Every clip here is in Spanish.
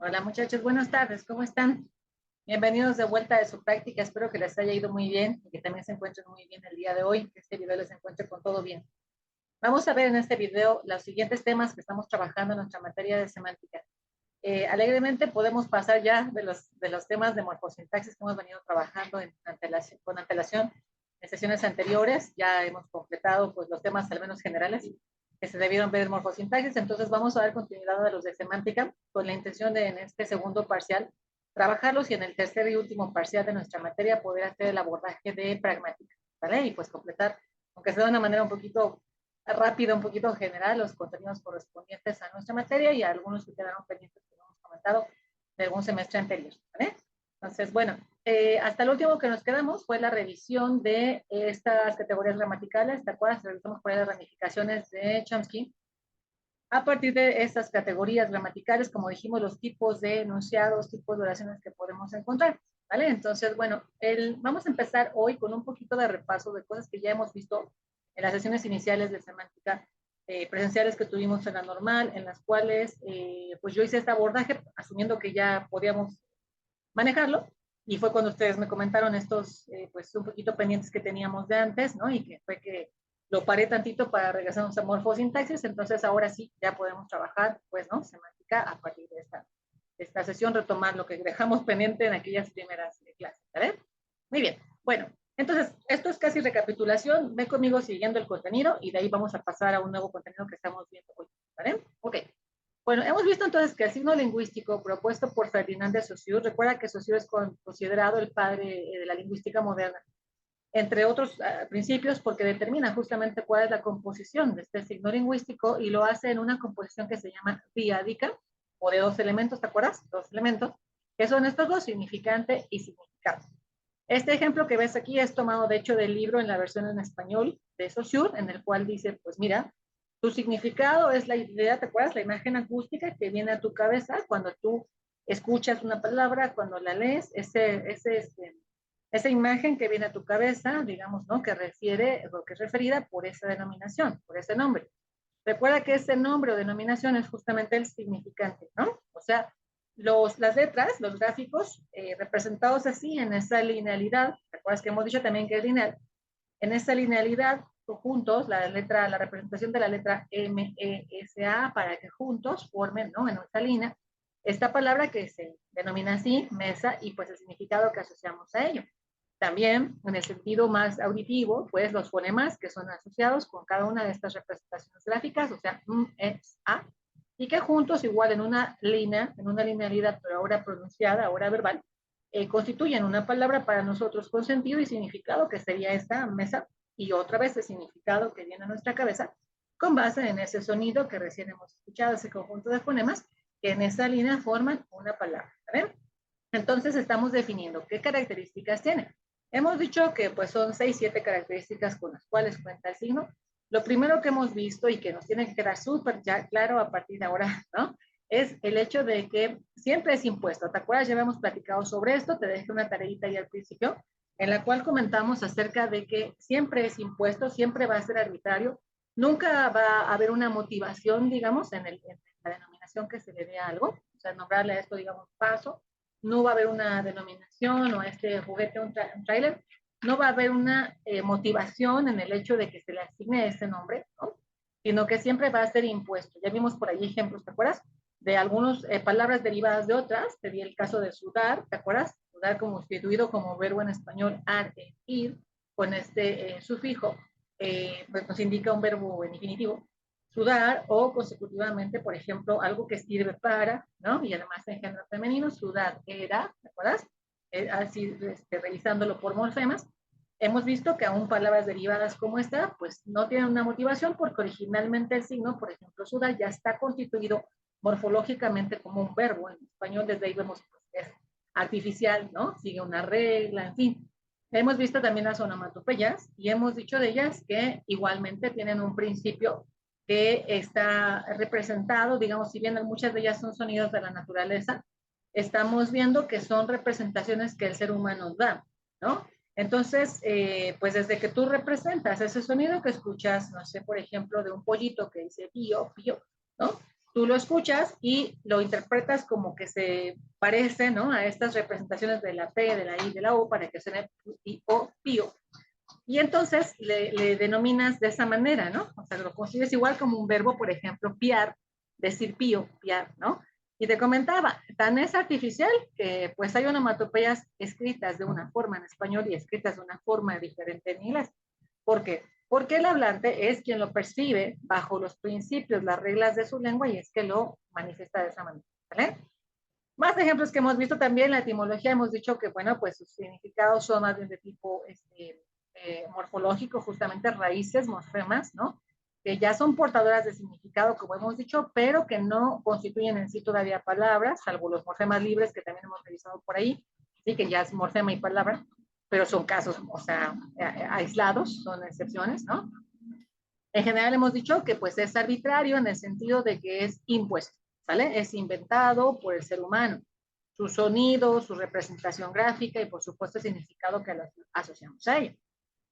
Hola muchachos, buenas tardes, ¿cómo están? Bienvenidos de vuelta de su práctica, espero que les haya ido muy bien y que también se encuentren muy bien el día de hoy, que este video les encuentre con todo bien. Vamos a ver en este video los siguientes temas que estamos trabajando en nuestra materia de semántica. Alegremente podemos pasar ya de los temas de morfosintaxis que hemos venido trabajando con antelación en sesiones anteriores. Ya hemos completado pues, los temas al menos generales que se debieron ver en morfosintaxis. Entonces vamos a dar continuidad a los de semántica con la intención de en este segundo parcial trabajarlos y en el tercer y último parcial de nuestra materia poder hacer el abordaje de pragmática, ¿vale? Y pues completar, aunque sea de una manera un poquito rápida, un poquito general, los contenidos correspondientes a nuestra materia y a algunos que quedaron pendientes que no hemos comentado de algún semestre anterior, ¿vale? Entonces, bueno, hasta el último que nos quedamos fue la revisión de estas categorías gramaticales, ¿te acuerdas? Revisamos por ahí las ramificaciones de Chomsky. A partir de estas categorías gramaticales, como dijimos, los tipos de enunciados, tipos de oraciones que podemos encontrar, ¿vale? Entonces, bueno, vamos a empezar hoy con un poquito de repaso de cosas que ya hemos visto en las sesiones iniciales de semántica presenciales que tuvimos en la normal, en las cuales, pues yo hice este abordaje asumiendo que ya podíamos manejarlo, y fue cuando ustedes me comentaron estos, pues un poquito pendientes que teníamos de antes, ¿no? Y que fue que lo paré tantito para regresarnos a morfosintaxis, entonces ahora sí, ya podemos trabajar, pues, ¿no? Semántica a partir de esta sesión, retomar lo que dejamos pendiente en aquellas primeras clases, ¿vale? Muy bien, bueno, entonces, esto es casi recapitulación, ven conmigo siguiendo el contenido y de ahí vamos a pasar a un nuevo contenido que estamos viendo hoy, ¿vale? Ok. Bueno, hemos visto entonces que el signo lingüístico propuesto por Ferdinand de Saussure, recuerda que Saussure es considerado el padre de la lingüística moderna, entre otros principios, porque determina justamente cuál es la composición de este signo lingüístico y lo hace en una composición que se llama diádica, o de dos elementos, ¿te acuerdas? Dos elementos, que son estos dos, significante y significado. Este ejemplo que ves aquí es tomado, de hecho, del libro en la versión en español de Saussure, en el cual dice, pues mira, tu significado es la idea, ¿te acuerdas? La imagen acústica que viene a tu cabeza cuando tú escuchas una palabra, cuando la lees, esa imagen que viene a tu cabeza, digamos, ¿no? Que refiere, o que es referida por esa denominación, por ese nombre. Recuerda que ese nombre o denominación es justamente el significante, ¿no? O sea, las letras, los gráficos, representados así en esa linealidad, ¿recuerdas que hemos dicho también que es lineal? En esa linealidad, juntos, la representación de la letra M, E, S, A, para que juntos formen, ¿no? En nuestra línea, esta palabra que se denomina así, mesa, y pues el significado que asociamos a ello. También, en el sentido más auditivo, pues los fonemas que son asociados con cada una de estas representaciones gráficas, o sea, es, a, y que juntos, igual en una línea, en una linealidad, pero ahora pronunciada, ahora verbal, constituyen una palabra para nosotros con sentido y significado, que sería esta mesa, y otra vez el significado que viene a nuestra cabeza, con base en ese sonido que recién hemos escuchado, ese conjunto de fonemas, que en esa línea forman una palabra. ¿Vale? Entonces estamos definiendo qué características tiene. Hemos dicho que pues son 6, 7 características con las cuales cuenta el signo. Lo primero que hemos visto y que nos tiene que quedar súper ya claro a partir de ahora, ¿no? Es el hecho de que siempre es impuesto. ¿Te acuerdas? Ya habíamos platicado sobre esto, te dejé una tareita ahí al principio, en la cual comentamos acerca de que siempre es impuesto, siempre va a ser arbitrario, nunca va a haber una motivación, digamos, en la denominación que se le dé a algo, o sea, nombrarle a esto, digamos, paso, no va a haber una denominación o a este juguete un trailer, no va a haber una motivación en el hecho de que se le asigne este nombre, ¿no? Sino que siempre va a ser impuesto. Ya vimos por ahí ejemplos, ¿te acuerdas? De algunas palabras derivadas de otras, te di el caso de sudar, ¿te acuerdas? Sudar como sustituido como verbo en español, ar, ir, con este sufijo, pues nos indica un verbo en infinitivo, sudar, o consecutivamente, por ejemplo, algo que sirve para, ¿no? Y además en género femenino, sudar era, ¿te acuerdas? Así, revisándolo por morfemas, hemos visto que aún palabras derivadas como esta, pues no tienen una motivación porque originalmente el signo, por ejemplo, sudar, ya está constituido morfológicamente como un verbo. En español, desde ahí vemos pues, es artificial, ¿no? Sigue una regla, en fin. Hemos visto también las onomatopeyas y hemos dicho de ellas que igualmente tienen un principio que está representado, digamos, si bien muchas de ellas son sonidos de la naturaleza, estamos viendo que son representaciones que el ser humano da, ¿no? Entonces, pues desde que tú representas ese sonido que escuchas, no sé, por ejemplo, de un pollito que dice pío, pío, ¿no? tú lo escuchas y lo interpretas como que se parece, ¿no? A estas representaciones de la P, de la I, de la O, para que suene I, O, pío. Y entonces le denominas de esa manera, ¿no? O sea, lo consigues igual como un verbo, por ejemplo, piar, decir pío, piar, ¿no? Y te comentaba, tan es artificial que pues hay onomatopeyas escritas de una forma en español y escritas de una forma diferente en inglés. ¿Por qué? Porque el hablante es quien lo percibe bajo los principios, las reglas de su lengua y es que lo manifiesta de esa manera, ¿vale? Más ejemplos que hemos visto también, la etimología hemos dicho que, bueno, pues sus significados son más bien de tipo morfológico, justamente raíces, morfemas, ¿no? Que ya son portadoras de significado, como hemos dicho, pero que no constituyen en sí todavía palabras, salvo los morfemas libres que también hemos revisado por ahí, sí, que ya es morfema y palabra, pero son casos, o sea, aislados, son excepciones, ¿no? En general hemos dicho que pues es arbitrario en el sentido de que es impuesto, ¿sale? Es inventado por el ser humano. Su sonido, su representación gráfica y por supuesto el significado que lo asociamos a ella.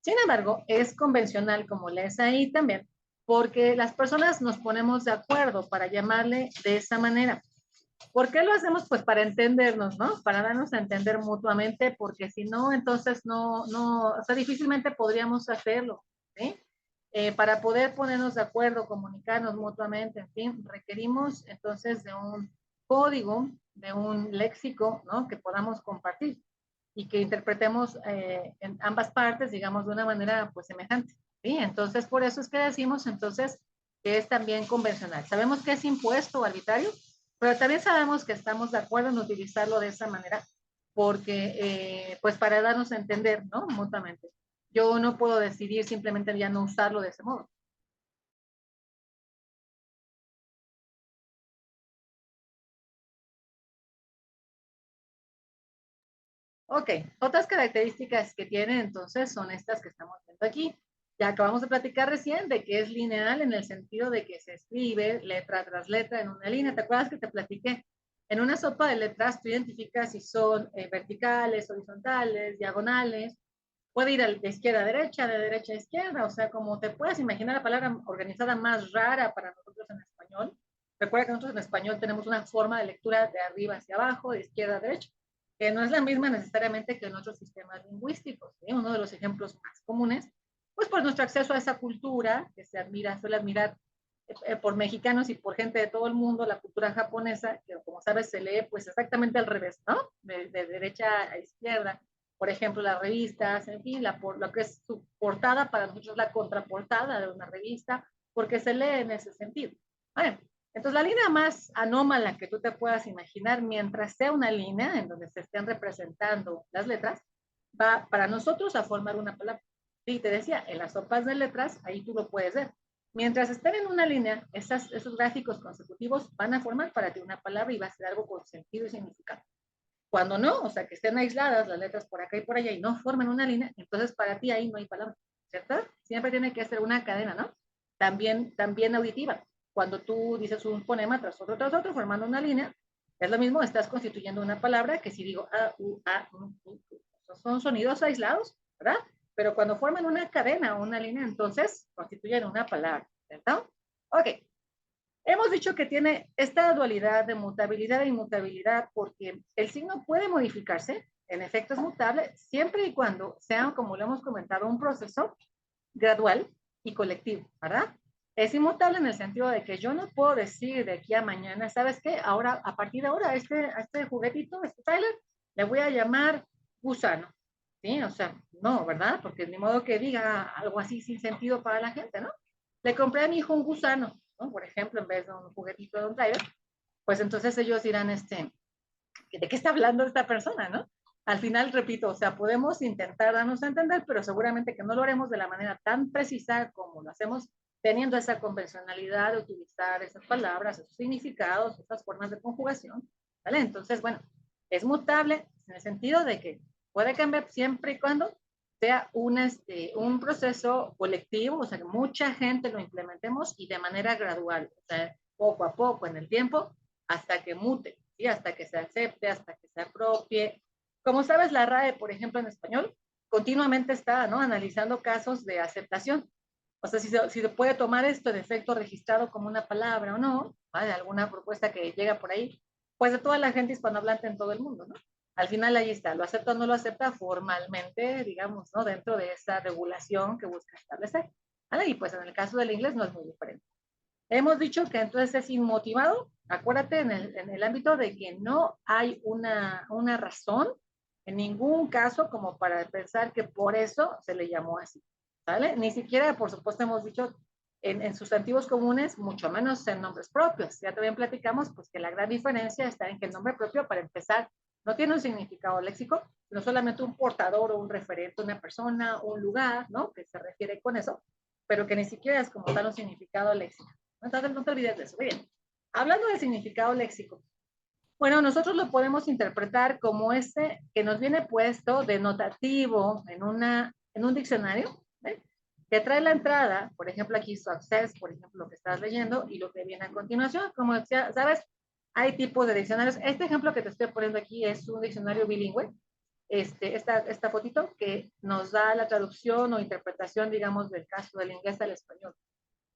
Sin embargo, es convencional, como lees ahí también, porque las personas nos ponemos de acuerdo para llamarle de esa manera. ¿Por qué lo hacemos? Pues para entendernos, ¿no? Para darnos a entender mutuamente, porque si no, entonces o sea, difícilmente podríamos hacerlo, ¿sí? Para poder ponernos de acuerdo, comunicarnos mutuamente, en fin, requerimos entonces de un código, de un léxico, ¿no? Que podamos compartir y que interpretemos en ambas partes, digamos, de una manera pues semejante, ¿sí? Entonces, por eso es que decimos entonces que es también convencional. Sabemos que es impuesto o arbitrario, pero también sabemos que estamos de acuerdo en utilizarlo de esa manera porque, pues para darnos a entender, ¿no? Mutuamente. Yo no puedo decidir simplemente ya no usarlo de ese modo. Ok, otras características que tiene entonces son estas que estamos viendo aquí. Ya acabamos de platicar recién de que es lineal en el sentido de que se escribe letra tras letra en una línea. ¿Te acuerdas que te platiqué? En una sopa de letras tú identificas si son verticales, horizontales, diagonales. Puede ir de izquierda a derecha, de derecha a izquierda. O sea, como te puedes imaginar la palabra organizada más rara para nosotros en español. Recuerda que nosotros en español tenemos una forma de lectura de arriba hacia abajo, de izquierda a derecha que no es la misma necesariamente que en otros sistemas lingüísticos. ¿Sí? Uno de los ejemplos más comunes, pues por nuestro acceso a esa cultura, que se admira, suele admirar por mexicanos y por gente de todo el mundo, la cultura japonesa, que como sabes se lee pues exactamente al revés, ¿no? De derecha a izquierda. Por ejemplo, las revistas, en fin, lo que es su portada para nosotros la contraportada de una revista, porque se lee en ese sentido. Bueno, entonces, la línea más anómala que tú te puedas imaginar, mientras sea una línea en donde se estén representando las letras, va para nosotros a formar una palabra. Sí, te decía, en las sopas de letras, ahí tú lo puedes ver. Mientras estén en una línea, esos gráficos consecutivos van a formar para ti una palabra y va a ser algo con sentido y significado. Cuando no, o sea, que estén aisladas las letras por acá y por allá y no formen una línea, entonces para ti ahí no hay palabra, ¿cierto? Siempre tiene que ser una cadena, ¿no? También auditiva. Cuando tú dices un fonema tras otro, formando una línea, es lo mismo, estás constituyendo una palabra que si digo a, u, son sonidos aislados, ¿verdad? Pero cuando forman una cadena o una línea, entonces constituyen una palabra, ¿cierto? Ok, hemos dicho que tiene esta dualidad de mutabilidad e inmutabilidad porque el signo puede modificarse, en efecto es mutable, siempre y cuando sea, como lo hemos comentado, un proceso gradual y colectivo, ¿verdad? Es inmutable en el sentido de que yo no puedo decir de aquí a mañana, ¿sabes qué? Ahora, a partir de ahora, a este juguetito, este Tyler, le voy a llamar gusano, ¿sí? O sea, no, ¿verdad? Porque ni modo que diga algo así sin sentido para la gente, ¿no? Le compré a mi hijo un gusano, ¿no? Por ejemplo, en vez de un juguetito de un Tyler, pues entonces ellos dirán, ¿de qué está hablando esta persona, no? Al final, repito, o sea, podemos intentar darnos a entender, pero seguramente que no lo haremos de la manera tan precisa como lo hacemos teniendo esa convencionalidad de utilizar esas palabras, esos significados, esas formas de conjugación, ¿vale? Entonces, bueno, es mutable en el sentido de que puede cambiar siempre y cuando sea un proceso colectivo, o sea, que mucha gente lo implementemos y de manera gradual, o sea, poco a poco en el tiempo, hasta que mute, ¿sí? Hasta que se acepte, hasta que se apropie. Como sabes, la RAE, por ejemplo, en español, continuamente está, ¿no? Analizando casos de aceptación. O sea, si se puede tomar esto de efecto registrado como una palabra o no, ¿vale? Alguna propuesta que llega por ahí, pues de toda la gente hispanohablante en todo el mundo, ¿no? Al final ahí está, lo acepta o no lo acepta formalmente, digamos, ¿no? Dentro de esa regulación que busca establecer, ¿vale? Y pues en el caso del inglés no es muy diferente. Hemos dicho que entonces es inmotivado, acuérdate en el ámbito de que no hay una razón en ningún caso como para pensar que por eso se le llamó así, ¿vale? Ni siquiera, por supuesto, hemos dicho en sustantivos comunes, mucho menos en nombres propios. Ya también platicamos pues que la gran diferencia está en que el nombre propio, para empezar, no tiene un significado léxico, sino solamente un portador o un referente, una persona, un lugar, ¿no? Que se refiere con eso, pero que ni siquiera es como tal un significado léxico. Entonces, no te olvides de eso. Muy bien. Hablando de significado léxico, bueno, nosotros lo podemos interpretar como ese que nos viene puesto denotativo en un diccionario, ¿eh? Que trae la entrada, por ejemplo, aquí success, por ejemplo, lo que estás leyendo, y lo que viene a continuación. Como decía, ¿sabes? Hay tipos de diccionarios. Este ejemplo que te estoy poniendo aquí es un diccionario bilingüe. Esta fotito que nos da la traducción o interpretación, digamos, del caso del inglés al español.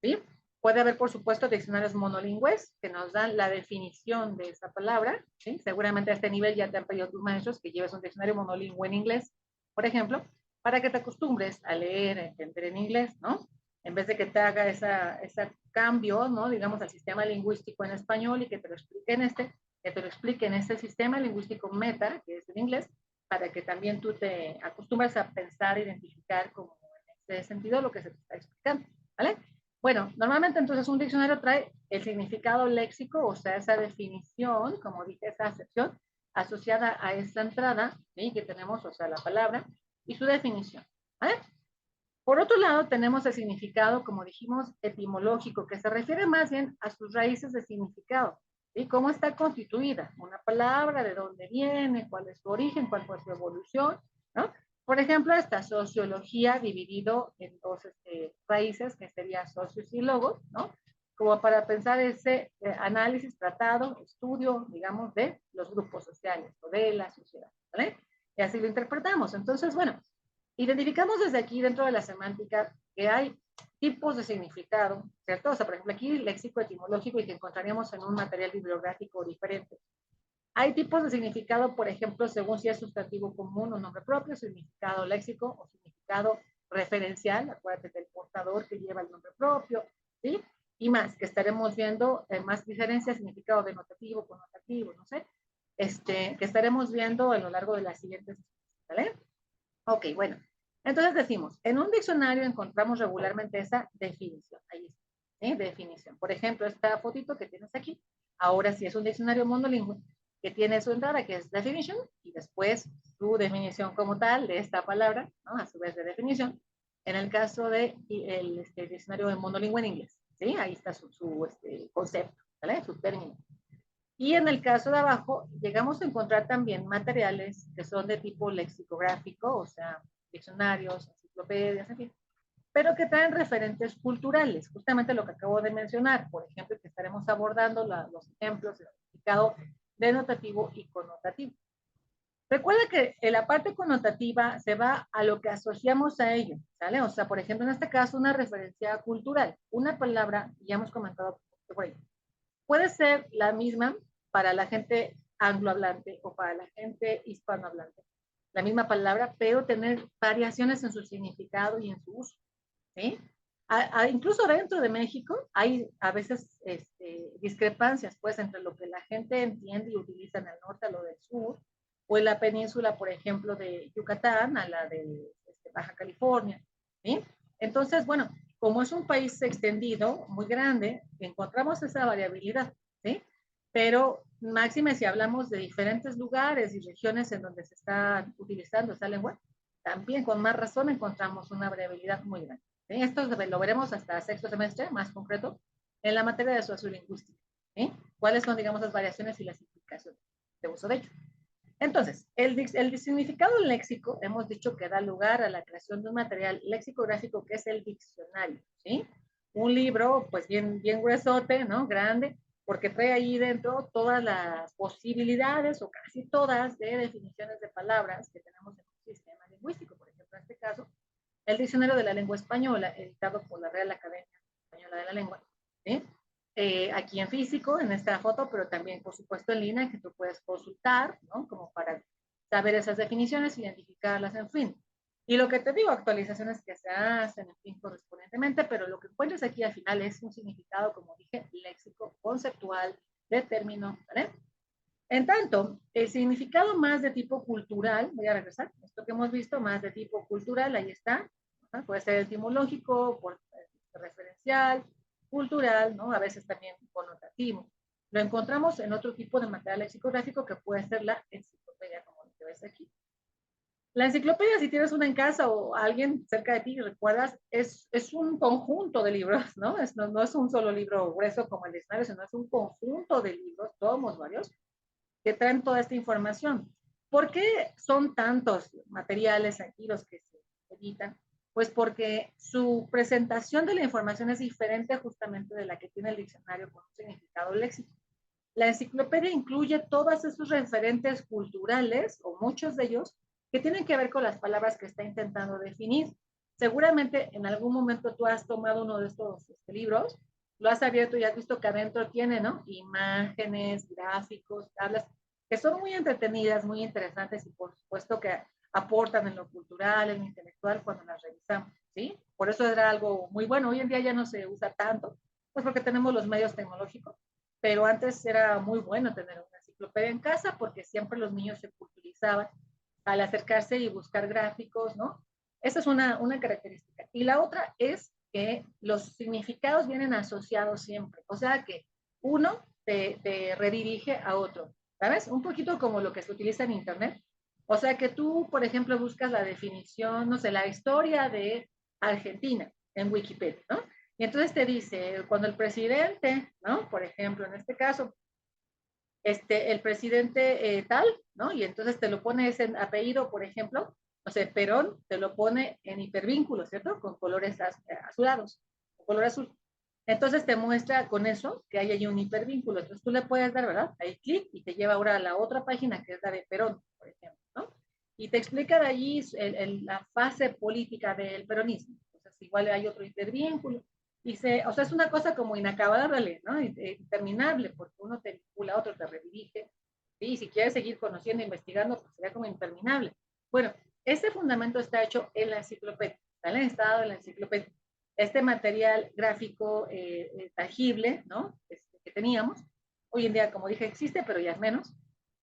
¿Sí? Puede haber, por supuesto, diccionarios monolingües que nos dan la definición de esa palabra. ¿Sí? Seguramente a este nivel ya te han pedido tus maestros que lleves un diccionario monolingüe en inglés, por ejemplo, para que te acostumbres a leer, a entender en inglés, ¿no? En vez de que te haga ese cambio, ¿no? Digamos, al sistema lingüístico en español y que te lo explique que te lo explique en este sistema lingüístico meta, que es el inglés, para que también tú te acostumbres a pensar, identificar como en ese sentido lo que se te está explicando, ¿vale? Bueno, normalmente entonces un diccionario trae el significado léxico, o sea, esa definición, como dije, esa acepción asociada a esta entrada, ¿sí? Que tenemos, o sea, la palabra y su definición. ¿Vale? Por otro lado, tenemos el significado, como dijimos, etimológico, que se refiere más bien a sus raíces de significado, ¿sí? Cómo está constituida una palabra, de dónde viene, cuál es su origen, cuál fue su evolución, ¿no? Por ejemplo, esta sociología dividido en dos raíces, que sería socios y logos, ¿no? Como para pensar ese análisis, tratado, estudio, digamos, de los grupos sociales o de la sociedad, ¿vale? Y así lo interpretamos. Entonces, bueno, identificamos desde aquí, dentro de la semántica, que hay tipos de significado, ¿cierto? O sea, por ejemplo, aquí léxico etimológico y que encontraríamos en un material bibliográfico diferente. Hay tipos de significado, por ejemplo, según si es sustantivo común o nombre propio, significado léxico o significado referencial, acuérdate del portador que lleva el nombre propio, ¿sí? Y más, que estaremos viendo más diferencias, significado denotativo, connotativo, no sé, que estaremos viendo a lo largo de las siguientes, ¿vale? Ok, bueno. Entonces decimos, en un diccionario encontramos regularmente esa definición. Ahí está, ¿sí? Definición. Por ejemplo, esta fotito que tienes aquí, ahora sí es un diccionario monolingüe que tiene su entrada, que es definition, y después su definición como tal de esta palabra, ¿no? A su vez de definición. En el caso de diccionario monolingüe en inglés, ¿sí? Ahí está su concepto, ¿vale? Su término. Y en el caso de abajo, llegamos a encontrar también materiales que son de tipo lexicográfico, o sea, diccionarios, enciclopedias, en fin, pero que traen referentes culturales, justamente lo que acabo de mencionar, por ejemplo, que estaremos abordando los ejemplos de significado denotativo y connotativo. Recuerda que en la parte connotativa se va a lo que asociamos a ello, ¿sale? O sea, por ejemplo, en este caso, una referencia cultural, una palabra, ya hemos comentado por ahí, puede ser la misma para la gente anglohablante o para la gente hispanohablante. La misma palabra, pero tener variaciones en su significado y en su uso. ¿Sí? Incluso dentro de México hay a veces discrepancias pues entre lo que la gente entiende y utiliza en el norte a lo del sur, o en la península, por ejemplo, de Yucatán a la de Baja California. ¿Sí? Entonces, bueno, como es un país extendido, muy grande, encontramos esa variabilidad, ¿sí? Pero máxime si hablamos de diferentes lugares y regiones en donde se está utilizando esa lengua, también con más razón encontramos una variabilidad muy grande. ¿Sí? Esto lo veremos hasta sexto semestre, más concreto, en la materia de sociolingüística. ¿Sí? ¿Cuáles son, digamos, las variaciones y las implicaciones de uso de ello? Entonces, el significado léxico, hemos dicho que da lugar a la creación de un material lexicográfico que es el diccionario, ¿sí? Un libro, pues bien gruesote, ¿no? Grande, porque trae ahí dentro todas las posibilidades, o casi todas, de definiciones de palabras que tenemos en un sistema lingüístico. Por ejemplo, en este caso, el Diccionario de la Lengua Española, editado por la Real Academia Española de la Lengua, ¿sí? aquí en físico, en esta foto, pero también, por supuesto, en línea, que tú puedes consultar, ¿no? Como para saber esas definiciones, identificarlas, en fin. Y lo que te digo, actualizaciones que se hacen, en fin, correspondientemente, pero lo que encuentras aquí al final es un significado, como dije, léxico, conceptual, de término, ¿vale? En tanto, el significado más de tipo cultural, voy a regresar, esto que hemos visto, más de tipo cultural, ahí está, ¿no? Puede ser etimológico, por, referencial, cultural, ¿no? A veces también connotativo. Lo encontramos en otro tipo de material lexicográfico que puede ser la enciclopedia, como lo que ves aquí. La enciclopedia, si tienes una en casa o alguien cerca de ti, recuerdas, es un conjunto de libros, ¿no? No es un solo libro grueso como el diccionario, sino es un conjunto de libros, tomos varios, que traen toda esta información. ¿Por qué son tantos materiales aquí los que se editan? Pues porque su presentación de la información es diferente justamente de la que tiene el diccionario con un significado léxico. La enciclopedia incluye todos esos referentes culturales, o muchos de ellos, que tienen que ver con las palabras que está intentando definir. Seguramente en algún momento tú has tomado uno de estos libros, lo has abierto y has visto que adentro tiene, ¿no? Imágenes, gráficos, tablas, que son muy entretenidas, muy interesantes y por supuesto que aportan en lo cultural, en lo intelectual cuando las revisamos, ¿sí? Por eso era algo muy bueno. Hoy en día ya no se usa tanto, pues porque tenemos los medios tecnológicos, pero antes era muy bueno tener una enciclopedia en casa porque siempre los niños se culturizaban al acercarse y buscar gráficos, ¿no? Esa es una característica. Y la otra es que los significados vienen asociados siempre, o sea que uno te redirige a otro, ¿sabes? Un poquito como lo que se utiliza en Internet. O sea que tú, por ejemplo, buscas la definición, no sé, la historia de Argentina en Wikipedia, ¿no? Y entonces te dice, cuando el presidente, ¿no? Por ejemplo, en este caso, el presidente tal, ¿no? Y entonces te lo pone ese apellido, por ejemplo, no sé, Perón, te lo pone en hipervínculo, ¿cierto? Con colores azulados, con color azul. Entonces te muestra con eso que hay ahí un hipervínculo. Entonces tú le puedes dar, ¿verdad? Ahí clic y te lleva ahora a la otra página que es la de Perón, por ejemplo, ¿no? Y te explica de allí la fase política del peronismo. Entonces igual hay otro hipervínculo. Y o sea, es una cosa como inacabable, ¿no? Interminable, porque uno te vincula, otro te redirige. ¿Sí? Y si quieres seguir conociendo, investigando, pues sería como interminable. Bueno, este fundamento está hecho en la enciclopedia, está en el estado de la enciclopedia. Este material gráfico tangible, ¿no? Que teníamos, hoy en día, como dije, existe, pero ya es menos,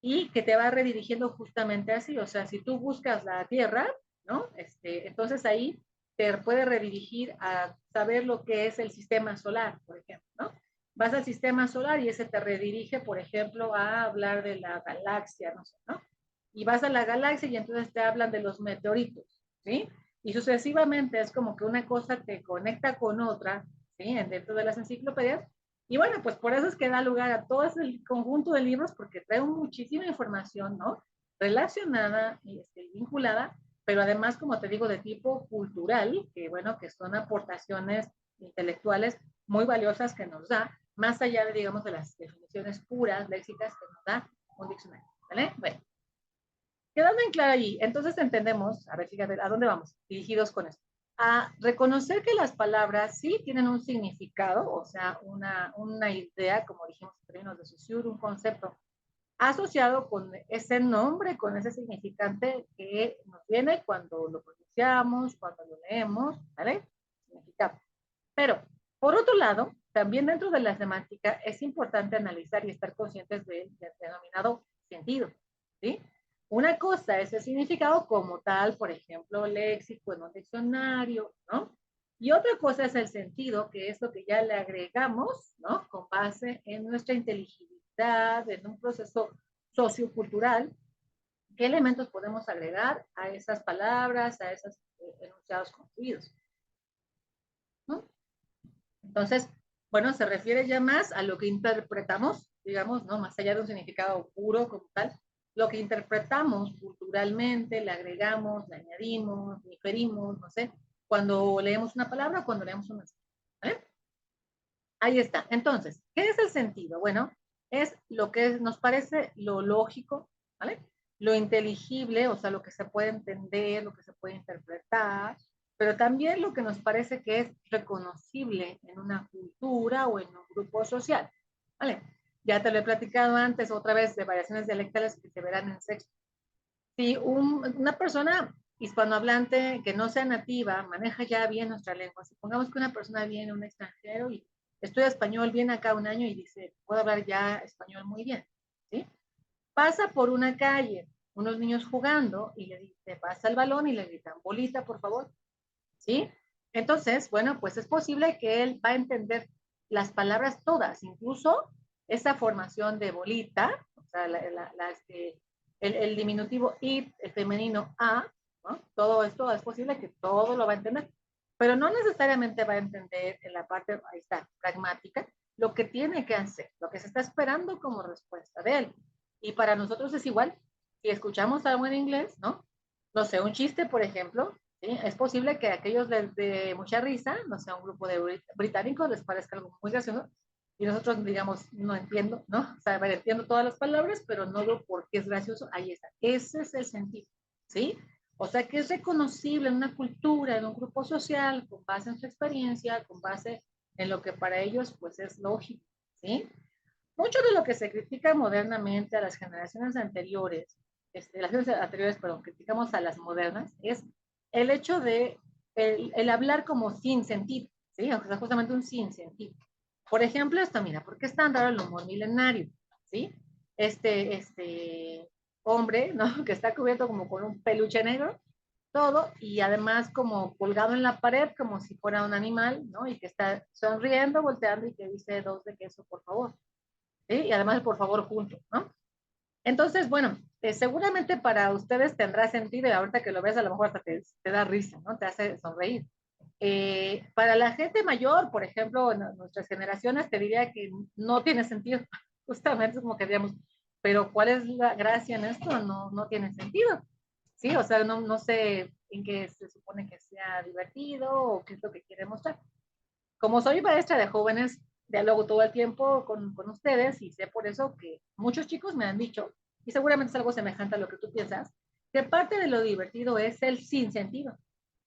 y que te va redirigiendo justamente así. O sea, si tú buscas la Tierra, ¿no? Entonces ahí te puede redirigir a saber lo que es el sistema solar, por ejemplo, ¿no? Vas al sistema solar y ese te redirige, por ejemplo, a hablar de la galaxia, no sé, ¿no? Y vas a la galaxia y entonces te hablan de los meteoritos, ¿sí? Y sucesivamente es como que una cosa te conecta con otra, ¿sí? Dentro de las enciclopedias. Y bueno, pues por eso es que da lugar a todo ese conjunto de libros porque trae muchísima información, ¿no? Relacionada y vinculada, pero además, como te digo, de tipo cultural, que bueno, que son aportaciones intelectuales muy valiosas que nos da, más allá de, digamos, de las definiciones puras, léxicas que nos da un diccionario, ¿vale? Bueno, quedando en claro allí, entonces entendemos, a ver, fíjate, ¿a dónde vamos? Dirigidos con esto. A reconocer que las palabras sí tienen un significado, o sea, una idea, como dijimos en términos de Saussure, un concepto asociado con ese nombre, con ese significante que nos viene cuando lo pronunciamos, cuando lo leemos, ¿vale? Significado. Pero, por otro lado, también dentro de la semántica es importante analizar y estar conscientes del denominado sentido, ¿sí? Una cosa es el significado como tal, por ejemplo, léxico en un diccionario, ¿no? Y otra cosa es el sentido, que es lo que ya le agregamos, ¿no? Con base en nuestra inteligibilidad, en un proceso sociocultural, ¿qué elementos podemos agregar a esas palabras, a esos enunciados construidos? ¿No? Entonces, bueno, se refiere ya más a lo que interpretamos, digamos, ¿no? Más allá de un significado puro como tal, lo que interpretamos culturalmente, le agregamos, le añadimos, diferimos, no sé, cuando leemos una palabra, cuando leemos una. ¿Vale? Ahí está. Entonces, ¿qué es el sentido? Bueno, es lo que nos parece lo lógico, ¿vale? Lo inteligible, o sea, lo que se puede entender, lo que se puede interpretar, pero también lo que nos parece que es reconocible en una cultura o en un grupo social. ¿Vale? Ya te lo he platicado antes, otra vez, de variaciones dialectales que se verán en sexto. Si una persona hispanohablante que no sea nativa maneja ya bien nuestra lengua, supongamos que una persona viene, un extranjero, y estudia español, viene acá un año y dice, puedo hablar ya español muy bien, ¿sí? Pasa por una calle, unos niños jugando, y le pasa el balón y le gritan, bolita, por favor, ¿sí? Entonces, bueno, pues es posible que él va a entender las palabras todas, incluso esa formación de bolita, o sea, el diminutivo it, el femenino a, ¿no? Todo esto es posible que todo lo va a entender, pero no necesariamente va a entender en la parte, ahí está, pragmática, lo que tiene que hacer, lo que se está esperando como respuesta de él. Y para nosotros es igual, si escuchamos algo en inglés, ¿no? No sé, un chiste, por ejemplo, ¿sí? Es posible que a aquellos de mucha risa, no sé, un grupo de británicos les parezca algo muy gracioso y nosotros digamos, no entiendo, ¿no? O sea, bueno, entiendo todas las palabras, pero no veo por qué es gracioso. Ahí está. Ese es el sentido, ¿sí? O sea, que es reconocible en una cultura, en un grupo social, con base en su experiencia, con base en lo que para ellos, pues, es lógico, ¿sí? Mucho de lo que se critica modernamente a las generaciones anteriores, las generaciones anteriores, perdón, criticamos a las modernas, es el hecho de el hablar como sin sentido, ¿sí? O sea, justamente un sin sentido. Por ejemplo, esto, mira, ¿por qué es tan raro el humor milenario? ¿Sí? Este hombre, ¿no? Que está cubierto como con un peluche negro, todo, y además como colgado en la pared, como si fuera un animal, ¿no? Y que está sonriendo, volteando y que dice dos de queso, por favor. ¿Sí? Y además, por favor, juntos, ¿no? Entonces, bueno, seguramente para ustedes tendrá sentido y ahorita que lo ves a lo mejor hasta te da risa, ¿no? Te hace sonreír. Para la gente mayor, por ejemplo, en nuestras generaciones, te diría que no tiene sentido. Justamente es como que diríamos, pero ¿cuál es la gracia en esto? No, no tiene sentido. Sí, o sea, no, no sé en qué se supone que sea divertido o qué es lo que quiere mostrar. Como soy maestra de jóvenes, dialogo todo el tiempo con ustedes y sé por eso que muchos chicos me han dicho, y seguramente es algo semejante a lo que tú piensas, que parte de lo divertido es el sin sentido.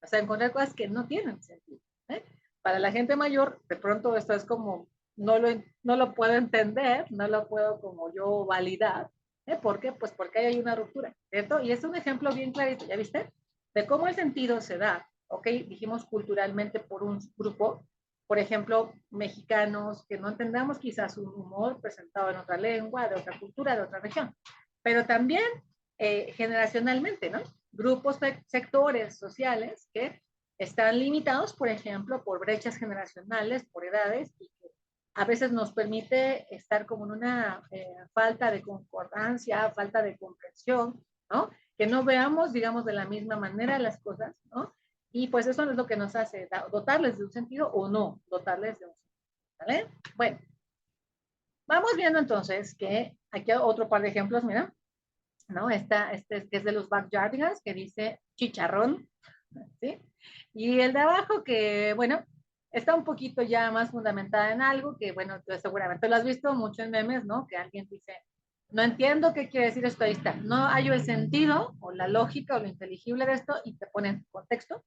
O sea, encontrar cosas que no tienen sentido. ¿Eh? Para la gente mayor, de pronto esto es como, no lo puedo entender, no lo puedo como yo validar. ¿Por qué? Pues porque hay una ruptura, ¿cierto? Y es un ejemplo bien clarito, ¿ya viste? De cómo el sentido se da, ¿ok? Dijimos culturalmente por un grupo, por ejemplo, mexicanos que no entendamos quizás un humor presentado en otra lengua, de otra cultura, de otra región, pero también generacionalmente, ¿no? Grupos, sectores sociales que están limitados, por ejemplo, por brechas generacionales, por edades, y que a veces nos permite estar como en una falta de concordancia, falta de comprensión, ¿no? Que no veamos, digamos, de la misma manera las cosas, ¿no? Y pues eso es lo que nos hace dotarles de un sentido o no dotarles de un sentido, ¿vale? Bueno, vamos viendo entonces que aquí hay otro par de ejemplos, mira, ¿no? Este que es de los backyardigans, que dice chicharrón, ¿sí? Y el de abajo que, bueno, está un poquito ya más fundamentada en algo que, bueno, tú seguramente lo has visto mucho en memes, ¿no? Que alguien dice, no entiendo qué quiere decir esto, ahí está, no hallo el sentido o la lógica o lo inteligible de esto y te ponen contexto,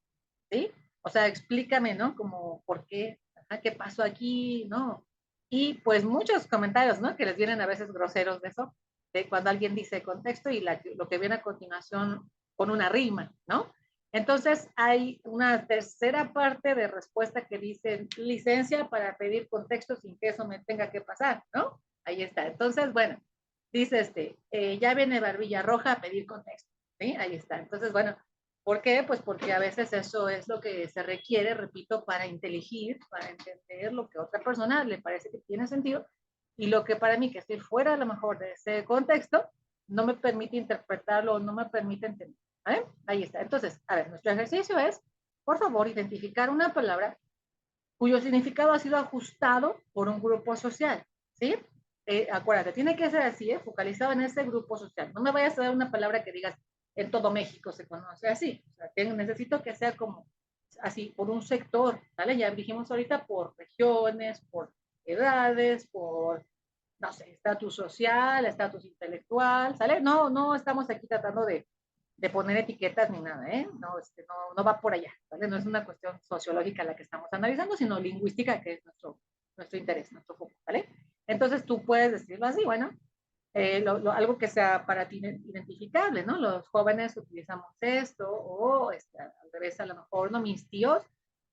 ¿sí? O sea, explícame, ¿no? Como, ¿por qué? Ajá, ¿qué pasó aquí? ¿No? Y pues muchos comentarios, ¿no? Que les vienen a veces groseros de eso, de cuando alguien dice contexto y lo que viene a continuación con una rima, ¿no? Entonces hay una tercera parte de respuesta que dice licencia para pedir contexto sin que eso me tenga que pasar, ¿no? Ahí está. Entonces, bueno, dice ya viene Barbilla Roja a pedir contexto, ¿sí? Ahí está. Entonces, bueno, ¿por qué? Pues porque a veces eso es lo que se requiere, repito, para inteligir, para entender lo que a otra persona le parece que tiene sentido y lo que para mí, que estoy fuera a lo mejor de ese contexto, no me permite interpretarlo, no me permite entender. ¿Vale? Ahí está. Entonces, a ver, nuestro ejercicio es, por favor, identificar una palabra cuyo significado ha sido ajustado por un grupo social, ¿sí? Acuérdate, tiene que ser así, focalizado en ese grupo social. No me vayas a dar una palabra que digas, en todo México se conoce así. O sea, necesito que sea como así, por un sector, ¿vale? Ya dijimos ahorita por regiones, por edades, por, no sé, estatus social, estatus intelectual, ¿sale? No, no estamos aquí tratando de de poner etiquetas ni nada, ¿eh? No, no va por allá, ¿vale? No es una cuestión sociológica la que estamos analizando, sino lingüística, que es nuestro interés, nuestro foco, ¿vale? Entonces tú puedes decirlo así, bueno, algo que sea para ti identificable, ¿no? Los jóvenes utilizamos esto, o al revés, a lo mejor, ¿no? Mis tíos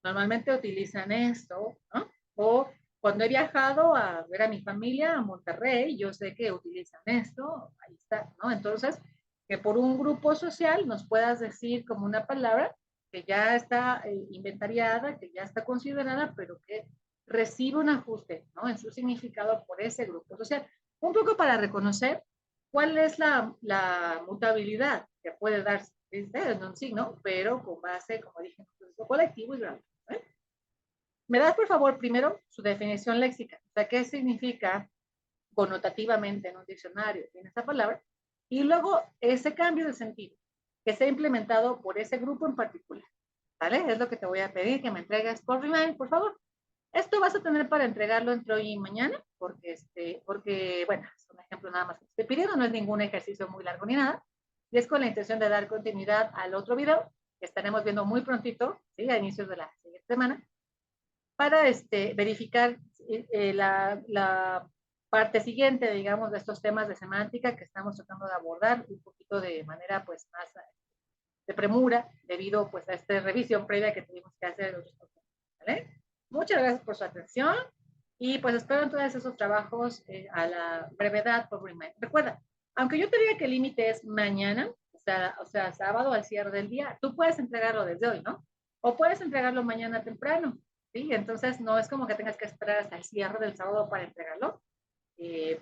normalmente utilizan esto, ¿no? O cuando he viajado a ver a mi familia a Monterrey, yo sé que utilizan esto, ahí está, ¿no? Entonces, que por un grupo social nos puedas decir como una palabra que ya está inventariada, que ya está considerada, pero que recibe un ajuste, ¿no? En su significado por ese grupo social. Un poco para reconocer cuál es la mutabilidad que puede darse en un signo, pero con base, como dije, en un proceso colectivo y gradual. ¿Eh? ¿Me das, por favor, primero su definición léxica? O sea, ¿qué significa connotativamente en un diccionario en esa palabra? Y luego ese cambio de sentido que se ha implementado por ese grupo en particular. ¿Vale? Es lo que te voy a pedir que me entregues por email, por favor. Esto vas a tener para entregarlo entre hoy y mañana, porque bueno, es un ejemplo nada más que estoy pidiendo, no es ningún ejercicio muy largo ni nada, y es con la intención de dar continuidad al otro video que estaremos viendo muy prontito, ¿sí? A inicios de la siguiente semana, para verificar la parte siguiente, digamos, de estos temas de semántica que estamos tratando de abordar un poquito de manera, pues, más de premura, debido, pues, a esta revisión previa que tuvimos que hacer de otros conceptos, ¿vale? Muchas gracias por su atención y pues espero en todos esos trabajos a la brevedad por email. Recuerda, aunque yo te diga que el límite es mañana, o sea, sábado al cierre del día, tú puedes entregarlo desde hoy, ¿no? O puedes entregarlo mañana temprano, ¿sí? Entonces no es como que tengas que esperar hasta el cierre del sábado para entregarlo.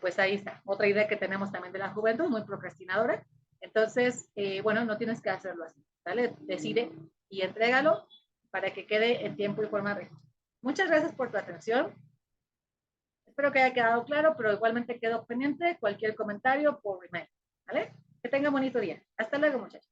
Pues ahí está. Otra idea que tenemos también de la juventud, muy procrastinadora. Entonces, bueno, no tienes que hacerlo así, ¿vale? Decide y entrégalo para que quede en tiempo y forma real. Muchas gracias por tu atención. Espero que haya quedado claro, pero igualmente quedo pendiente de cualquier comentario por email, ¿vale? Que tenga bonito día. Hasta luego, muchachos.